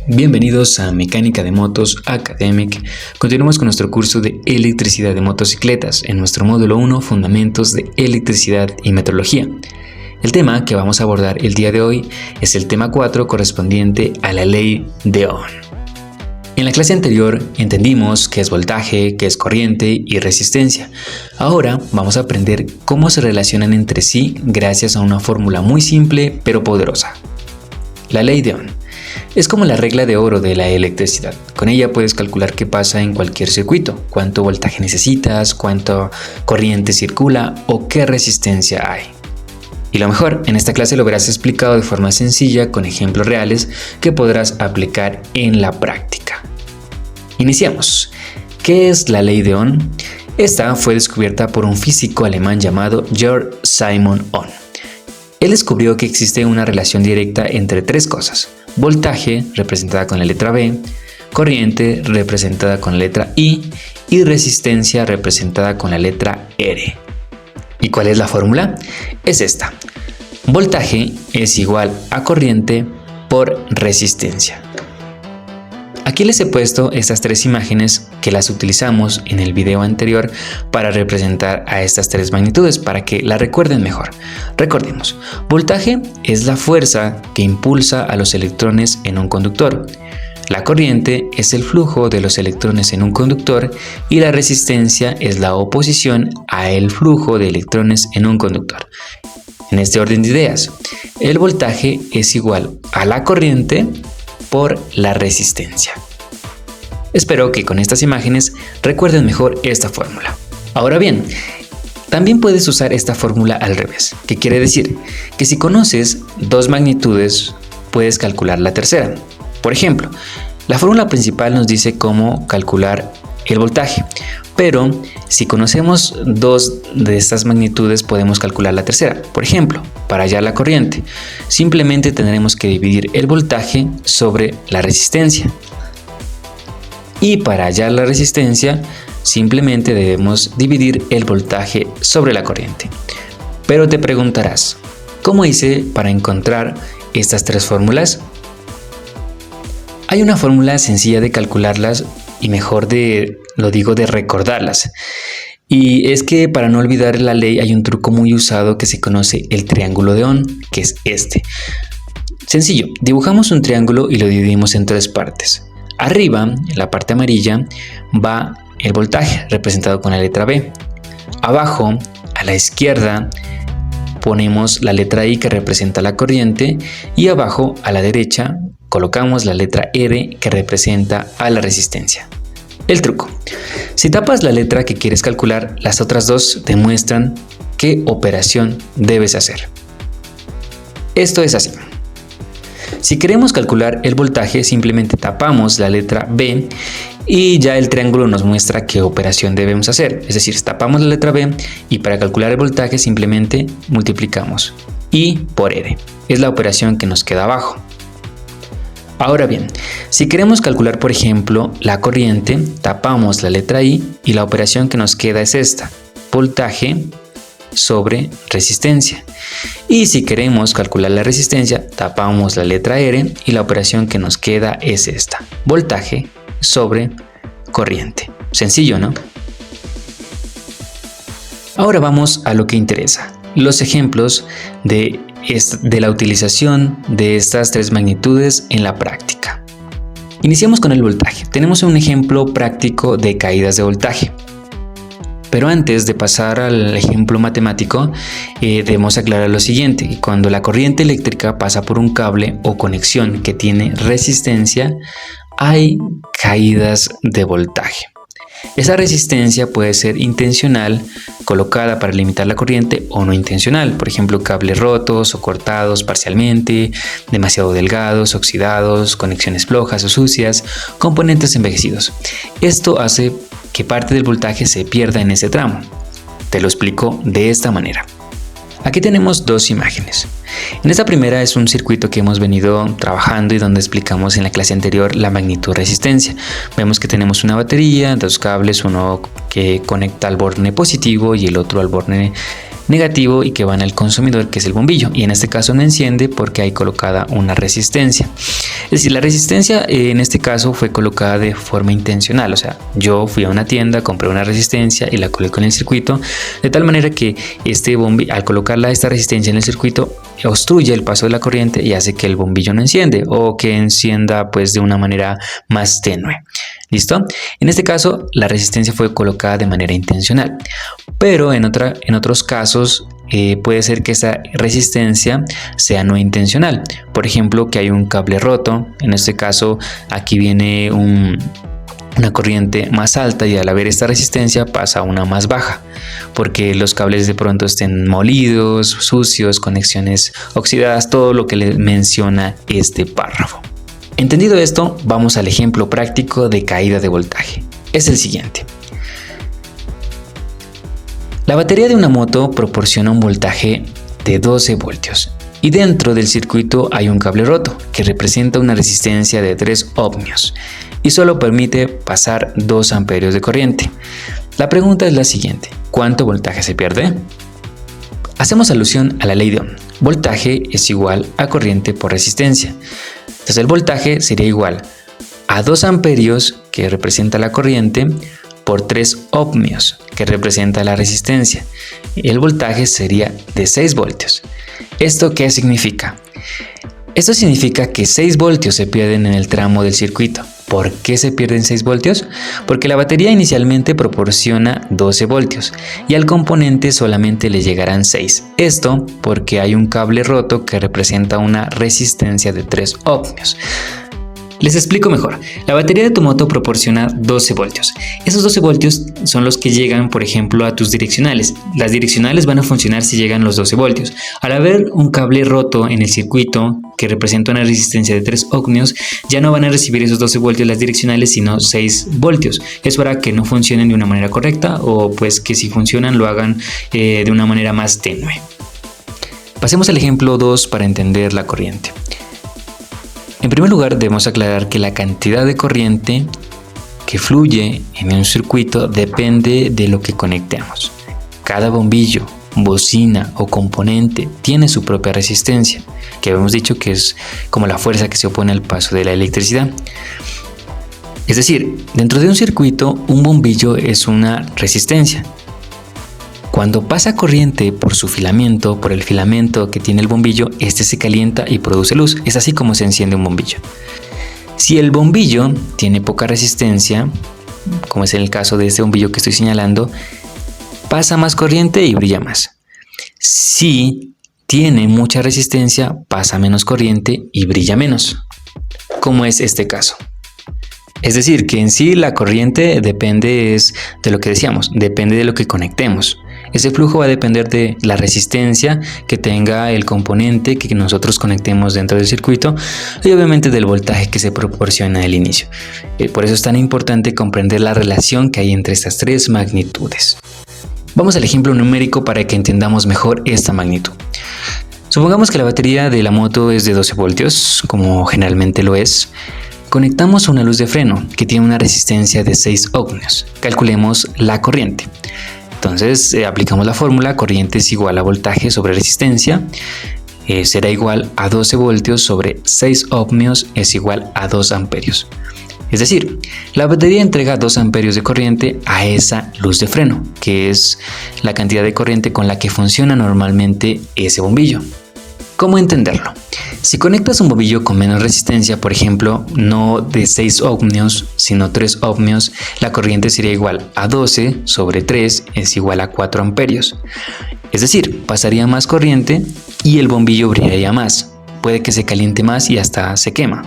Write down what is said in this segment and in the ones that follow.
Bienvenidos a Mecánica de Motos Academic. Continuamos con nuestro curso de electricidad de motocicletas en nuestro módulo 1, Fundamentos de Electricidad y Metrología. El tema que vamos a abordar el día de hoy es el tema 4 correspondiente a la ley de Ohm. En la clase anterior entendimos qué es voltaje, qué es corriente y resistencia. Ahora vamos a aprender cómo se relacionan entre sí gracias a una fórmula muy simple pero poderosa. La ley de Ohm es como la regla de oro de la electricidad. Con ella puedes calcular qué pasa en cualquier circuito, cuánto voltaje necesitas, cuánta corriente circula o qué resistencia hay. Y lo mejor, en esta clase lo verás explicado de forma sencilla con ejemplos reales que podrás aplicar en la práctica. Iniciamos. ¿Qué es la ley de Ohm? Esta fue descubierta por un físico alemán llamado Georg Simon Ohm. Él descubrió que existe una relación directa entre tres cosas: voltaje, representada con la letra V, corriente, representada con la letra I, y resistencia, representada con la letra R. ¿Y cuál es la fórmula? Es esta. Voltaje es igual a corriente por resistencia. Aquí les he puesto estas tres imágenes que las utilizamos en el video anterior para representar a estas tres magnitudes para que la recuerden mejor. Recordemos, voltaje es la fuerza que impulsa a los electrones en un conductor. La corriente es el flujo de los electrones en un conductor y la resistencia es la oposición a el flujo de electrones en un conductor. En este orden de ideas, el voltaje es igual a la corriente por la resistencia. Espero que con estas imágenes recuerden mejor esta fórmula. Ahora bien, también puedes usar esta fórmula al revés, que quiere decir que si conoces dos magnitudes, puedes calcular la tercera. Por ejemplo, la fórmula principal nos dice cómo calcular el voltaje, pero si conocemos dos de estas magnitudes podemos calcular la tercera. Por ejemplo, para hallar la corriente, simplemente tendremos que dividir el voltaje sobre la resistencia. Y para hallar la resistencia, simplemente debemos dividir el voltaje sobre la corriente. Pero te preguntarás, ¿cómo hice para encontrar estas tres fórmulas? Hay una fórmula sencilla de calcularlas y mejor de recordarlas. Y es que para no olvidar la ley hay un truco muy usado que se conoce el triángulo de Ohm, que es este. Sencillo, dibujamos un triángulo y lo dividimos en tres partes. Arriba, en la parte amarilla, va el voltaje, representado con la letra B. Abajo, a la izquierda, ponemos la letra I, que representa la corriente, y abajo, a la derecha, colocamos la letra R, que representa a la resistencia. El truco: si tapas la letra que quieres calcular, las otras dos te muestran qué operación debes hacer. Esto es así. Si queremos calcular el voltaje, simplemente tapamos la letra B y ya el triángulo nos muestra qué operación debemos hacer. Es decir, tapamos la letra B y para calcular el voltaje simplemente multiplicamos I por R. Es la operación que nos queda abajo. Ahora bien, si queremos calcular, por ejemplo, la corriente, tapamos la letra I y la operación que nos queda es esta: voltaje sobre resistencia. Y si queremos calcular la resistencia, tapamos la letra R y la operación que nos queda es esta: voltaje sobre corriente. Sencillo, ¿no? Ahora vamos a lo que interesa: los ejemplos de la utilización de estas tres magnitudes en la práctica. Iniciamos con el voltaje. Tenemos un ejemplo práctico de caídas de voltaje. Pero antes de pasar al ejemplo matemático, debemos aclarar lo siguiente: cuando la corriente eléctrica pasa por un cable o conexión que tiene resistencia, hay caídas de voltaje. Esa resistencia puede ser intencional, colocada para limitar la corriente, o no intencional, por ejemplo, cables rotos o cortados parcialmente, demasiado delgados, oxidados, conexiones flojas o sucias, componentes envejecidos. Esto hace que parte del voltaje se pierda en ese tramo. Te lo explico de esta manera. Aquí tenemos dos imágenes. En esta primera es un circuito que hemos venido trabajando y donde explicamos en la clase anterior la magnitud resistencia. Vemos que tenemos una batería, dos cables, uno que conecta al borne positivo y el otro al borne negativo y que van al consumidor, que es el bombillo, y en este caso no enciende porque hay colocada una resistencia. Es decir, la resistencia en este caso fue colocada de forma intencional, o sea, yo fui a una tienda, compré una resistencia y la coloqué en el circuito, de tal manera que este bombillo, al colocarla esta resistencia en el circuito, obstruye el paso de la corriente y hace que el bombillo no enciende o que encienda pues de una manera más tenue. ¿Listo? En este caso la resistencia fue colocada de manera intencional, pero en otros casos puede ser que esa resistencia sea no intencional. Por ejemplo, que hay un cable roto. En este caso aquí viene una corriente más alta y al haber esta resistencia pasa a una más baja, porque los cables de pronto estén molidos, sucios, conexiones oxidadas, todo lo que le menciona este párrafo. Entendido esto, vamos al ejemplo práctico de caída de voltaje. Es el siguiente. La batería de una moto proporciona un voltaje de 12 voltios y dentro del circuito hay un cable roto que representa una resistencia de 3 ohmios y solo permite pasar 2 amperios de corriente. La pregunta es la siguiente: ¿cuánto voltaje se pierde? Hacemos alusión a la ley de Ohm. Voltaje es igual a corriente por resistencia. Entonces el voltaje sería igual a 2 amperios, que representa la corriente, por 3 ohmios, que representa la resistencia. El voltaje sería de 6 voltios. ¿Esto qué significa? Esto significa que 6 voltios se pierden en el tramo del circuito. ¿Por qué se pierden 6 voltios? Porque la batería inicialmente proporciona 12 voltios y al componente solamente le llegarán 6. Esto porque hay un cable roto que representa una resistencia de 3 ohmios. Les explico mejor. La batería de tu moto proporciona 12 voltios. Esos 12 voltios son los que llegan, por ejemplo, a tus direccionales. Las direccionales van a funcionar si llegan los 12 voltios. Al haber un cable roto en el circuito que representa una resistencia de 3 ohmios, ya no van a recibir esos 12 voltios las direccionales, sino 6 voltios. Eso hará que no funcionen de una manera correcta o pues que si funcionan lo hagan de una manera más tenue. Pasemos al ejemplo 2 para entender la corriente. En primer lugar, debemos aclarar que la cantidad de corriente que fluye en un circuito depende de lo que conectemos. Cada bombillo, bocina o componente tiene su propia resistencia, que habíamos dicho que es como la fuerza que se opone al paso de la electricidad. Es decir, dentro de un circuito, un bombillo es una resistencia. Cuando pasa corriente por su filamento, por el filamento que tiene el bombillo, este se calienta y produce luz. Es así como se enciende un bombillo. Si el bombillo tiene poca resistencia, como es en el caso de este bombillo que estoy señalando, pasa más corriente y brilla más. Si tiene mucha resistencia, pasa menos corriente y brilla menos, como es este caso. Es decir, que en sí la corriente depende de lo que decíamos, depende de lo que conectemos. Ese flujo va a depender de la resistencia que tenga el componente que nosotros conectemos dentro del circuito y obviamente del voltaje que se proporciona al inicio. Por eso es tan importante comprender la relación que hay entre estas tres magnitudes. Vamos al ejemplo numérico para que entendamos mejor esta magnitud. Supongamos que la batería de la moto es de 12 voltios, como generalmente lo es. Conectamos una luz de freno que tiene una resistencia de 6 ohmios. Calculemos la corriente. Entonces aplicamos la fórmula: corriente es igual a voltaje sobre resistencia, será igual a 12 voltios sobre 6 ohmios es igual a 2 amperios. Es decir, la batería entrega 2 amperios de corriente a esa luz de freno, que es la cantidad de corriente con la que funciona normalmente ese bombillo. ¿Cómo entenderlo? Si conectas un bombillo con menos resistencia, por ejemplo, no de 6 ohmios, sino 3 ohmios, la corriente sería igual a 12 sobre 3 es igual a 4 amperios. Es decir, pasaría más corriente y el bombillo brillaría más. Puede que se caliente más y hasta se quema.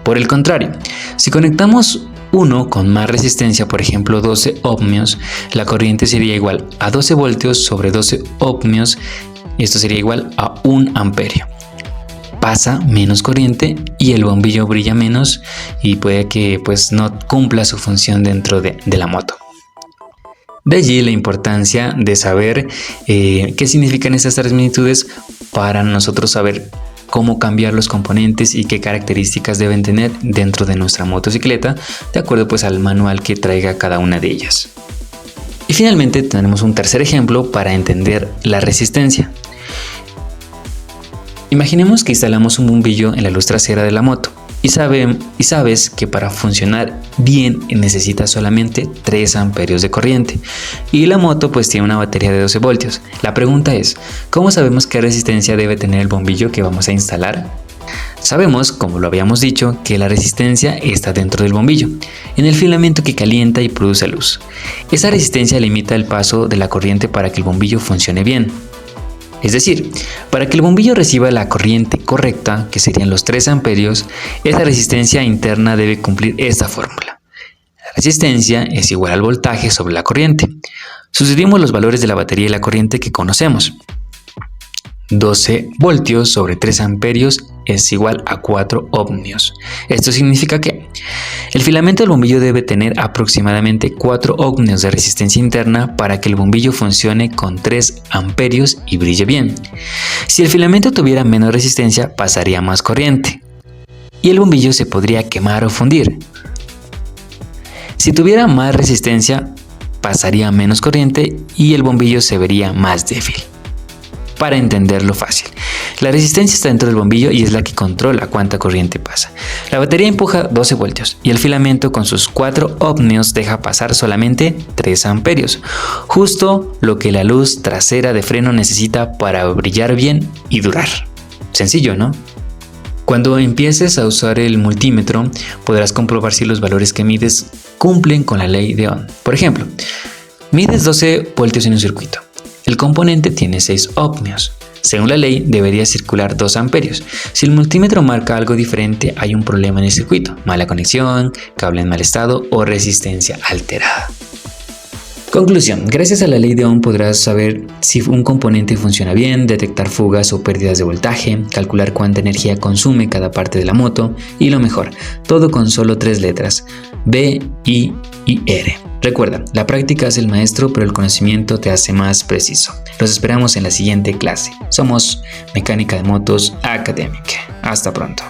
Por el contrario, si conectamos uno con más resistencia, por ejemplo 12 ohmios, la corriente sería igual a 12 voltios sobre 12 ohmios, y esto sería igual a 1 amperio. Pasa menos corriente y el bombillo brilla menos y puede que pues no cumpla su función dentro de la moto. De allí la importancia de saber qué significan estas tres magnitudes para nosotros saber cómo cambiar los componentes y qué características deben tener dentro de nuestra motocicleta, de acuerdo pues al manual que traiga cada una de ellas. Y finalmente tenemos un tercer ejemplo para entender la resistencia. Imaginemos que instalamos un bombillo en la luz trasera de la moto y sabes que para funcionar bien necesita solamente 3 amperios de corriente y la moto pues tiene una batería de 12 voltios. La pregunta es, ¿cómo sabemos qué resistencia debe tener el bombillo que vamos a instalar? Sabemos, como lo habíamos dicho, que la resistencia está dentro del bombillo, en el filamento que calienta y produce luz. Esa resistencia limita el paso de la corriente para que el bombillo funcione bien. Es decir, para que el bombillo reciba la corriente correcta, que serían los 3 amperios, esa resistencia interna debe cumplir esta fórmula. La resistencia es igual al voltaje sobre la corriente. Sustituimos los valores de la batería y la corriente que conocemos. 12 voltios sobre 3 amperios es igual a 4 ohmios. Esto significa que el filamento del bombillo debe tener aproximadamente 4 ohmios de resistencia interna para que el bombillo funcione con 3 amperios y brille bien. Si el filamento tuviera menos resistencia, pasaría más corriente y el bombillo se podría quemar o fundir. Si tuviera más resistencia, pasaría menos corriente y el bombillo se vería más débil. Para entenderlo fácil, la resistencia está dentro del bombillo y es la que controla cuánta corriente pasa. La batería empuja 12 voltios y el filamento con sus 4 ohmios deja pasar solamente 3 amperios, justo lo que la luz trasera de freno necesita para brillar bien y durar. Sencillo, ¿no? Cuando empieces a usar el multímetro, podrás comprobar si los valores que mides cumplen con la ley de Ohm. Por ejemplo, mides 12 voltios en un circuito. El componente tiene 6 ohmios. Según la ley, debería circular 2 amperios. Si el multímetro marca algo diferente, hay un problema en el circuito. Mala conexión, cable en mal estado o resistencia alterada. Conclusión. Gracias a la ley de Ohm podrás saber si un componente funciona bien, detectar fugas o pérdidas de voltaje, calcular cuánta energía consume cada parte de la moto y lo mejor, todo con solo 3 letras, B, I y R. Recuerda, la práctica es el maestro, pero el conocimiento te hace más preciso. Los esperamos en la siguiente clase. Somos Mecánica de Motos Academic. Hasta pronto.